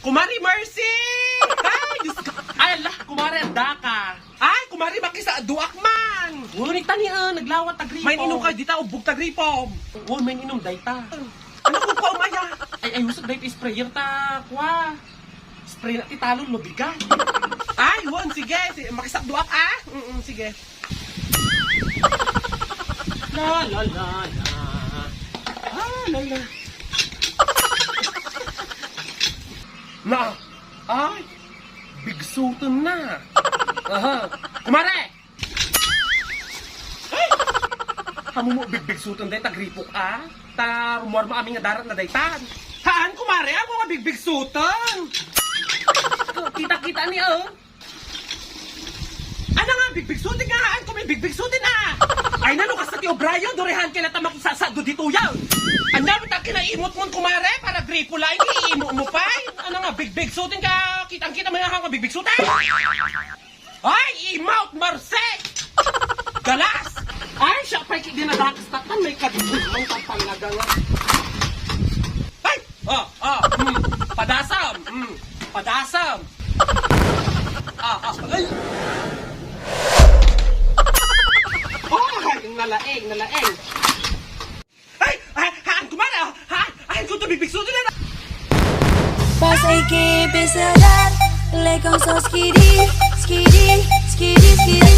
Kumari Mercy! Ay, Diyos ko. Ay, ala, kumari anda ka. Ay, kumari makisa duak man. Ngunit tani, naglawat tagripo. May inom ka, dita, ubog tagripo. Oo, may inom, dayta. Ano ko ko, umaya? Ay, usap dayta, sprayer ta, kwa. Spray na titalon, mabigat. Ay, won, sige. Makisa duak, sige. La, la, la, la. La, la. Na, ay, bigsutan na. Aha, kumare! Ay! Hamo mo bigbigsutan day, tagripok ta rumor mo aming nga darat na daytan. Haan, kumare, ako nga bigbigsutan. Kita-kita ni, Ano nga, bigbigsutin nga, haan ko may bigbigsutin, Ay, nano ka sa tiyo, Brian, dorehan ka na tamak isasado dito yan. Ang dami ta kinaimot mo, kumare, para gripo lang, iimo mo pa. Ano nga, big sutin ka, kitang-kita mo nga big sutin. Ay, imount, Marse! Galas! Ay, siya pa'y dinadakastatan, may kadibutang kapalaga nga. Ay! Padasam! Padasam! Ay! Nalaeng, nalaeng. Ay, haan, kumara, haan ko ito bibigsutin na. Pas hay que empezar a dar, le con so skiddy, skiddy, skiddy, skiddy.